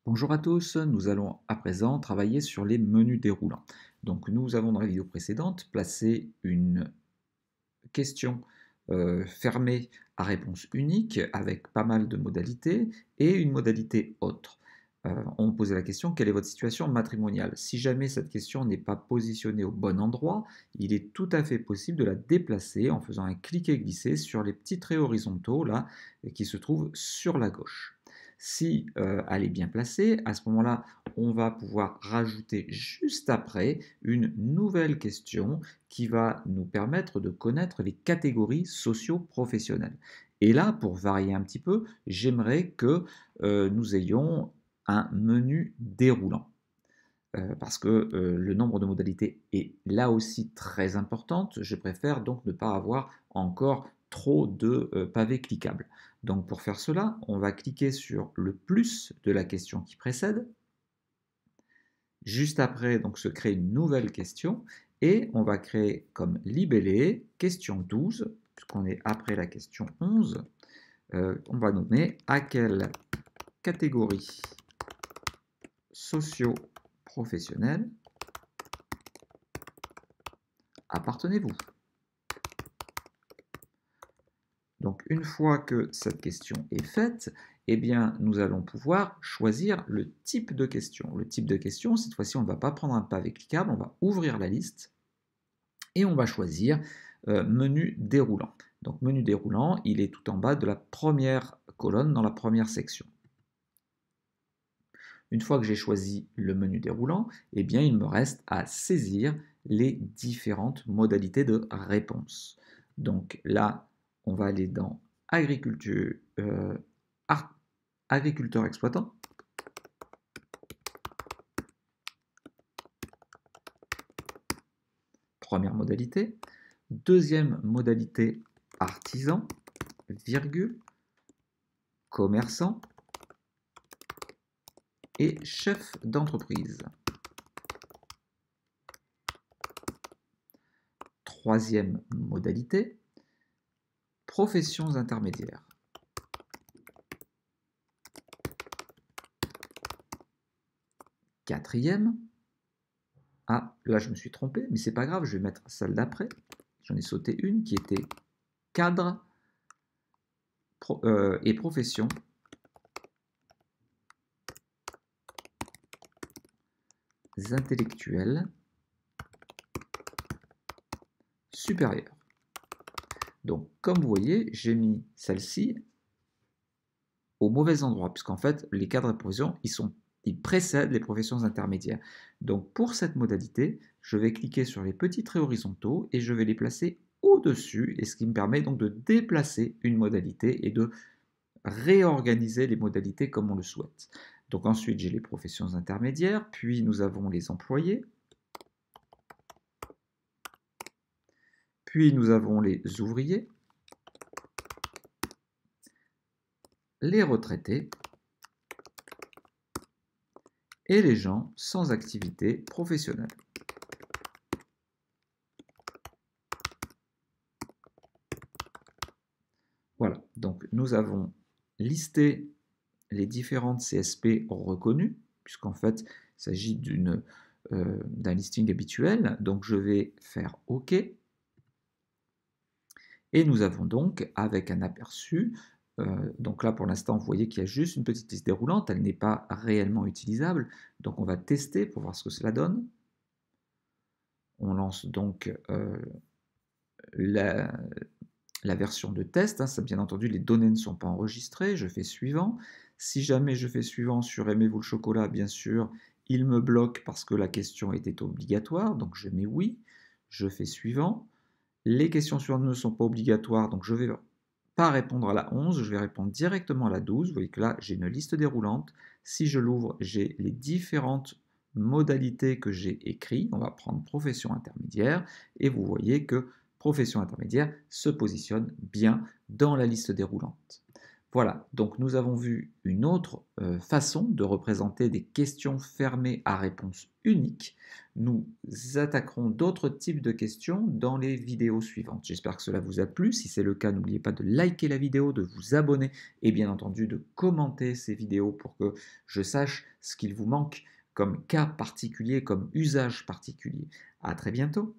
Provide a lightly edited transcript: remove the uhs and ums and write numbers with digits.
Bonjour à tous, nous allons à présent travailler sur les menus déroulants. Donc nous avons dans la vidéo précédente placé une question fermée à réponse unique avec pas mal de modalités et une modalité autre. On posait la question: quelle est votre situation matrimoniale? Si jamais cette question n'est pas positionnée au bon endroit, il est tout à fait possible de la déplacer en faisant un cliquer-glisser sur les petits traits horizontaux là qui se trouvent sur la gauche. Si elle est bien placée, à ce moment-là, on va pouvoir rajouter juste après une nouvelle question qui va nous permettre de connaître les catégories socio-professionnelles. Et là, pour varier un petit peu, j'aimerais que nous ayons un menu déroulant. Parce que le nombre de modalités est là aussi très importante. Je préfère donc ne pas avoir encore trop de pavés cliquables. Donc pour faire cela, on va cliquer sur le plus de la question qui précède. Juste après, donc, se crée une nouvelle question et on va créer comme libellé question 12, puisqu'on est après la question 11. On va nommer à quelle catégorie socio-professionnelle appartenez-vous? Donc une fois que cette question est faite, eh bien, nous allons pouvoir choisir le type de question. Le type de question, cette fois-ci, on ne va pas prendre un pavé cliquable, on va ouvrir la liste et on va choisir menu déroulant. Donc menu déroulant, il est tout en bas de la première colonne dans la première section. Une fois que j'ai choisi le menu déroulant, eh bien, il me reste à saisir les différentes modalités de réponse. Donc là, on va aller dans agriculture, agriculteur exploitant. Première modalité. Deuxième modalité, artisan, virgule, commerçant et chef d'entreprise. Troisième modalité, professions intermédiaires. Quatrième, ah, là je me suis trompé, mais c'est pas grave, je vais mettre celle d'après. J'en ai sauté une qui était cadre et profession intellectuelles supérieures. Donc, comme vous voyez, j'ai mis celle-ci au mauvais endroit, puisqu'en fait, les cadres et professions, ils précèdent les professions intermédiaires. Donc, pour cette modalité, je vais cliquer sur les petits traits horizontaux et je vais les placer au-dessus, et ce qui me permet donc de déplacer une modalité et de réorganiser les modalités comme on le souhaite. Donc ensuite, j'ai les professions intermédiaires, puis nous avons les employés, puis nous avons les ouvriers, les retraités et les gens sans activité professionnelle. Voilà, donc nous avons listé les différentes CSP reconnues, puisqu'en fait, il s'agit d'un listing habituel. Donc je vais faire OK. Et nous avons donc, avec un aperçu, donc là pour l'instant vous voyez qu'il y a juste une petite liste déroulante, elle n'est pas réellement utilisable, donc on va tester pour voir ce que cela donne. On lance donc la version de test, hein, ça, bien entendu les données ne sont pas enregistrées, je fais suivant. Si jamais je fais suivant sur aimez-vous le chocolat, bien sûr, il me bloque parce que la question était obligatoire, donc je mets oui, je fais suivant. Les questions suivantes ne sont pas obligatoires, donc je ne vais pas répondre à la 11, je vais répondre directement à la 12. Vous voyez que là, j'ai une liste déroulante. Si je l'ouvre, j'ai les différentes modalités que j'ai écrites. On va prendre profession intermédiaire, et vous voyez que profession intermédiaire se positionne bien dans la liste déroulante. Voilà, donc nous avons vu une autre façon de représenter des questions fermées à réponse unique. Nous attaquerons d'autres types de questions dans les vidéos suivantes. J'espère que cela vous a plu. Si c'est le cas, n'oubliez pas de liker la vidéo, de vous abonner et bien entendu de commenter ces vidéos pour que je sache ce qu'il vous manque comme cas particulier, comme usage particulier. À très bientôt.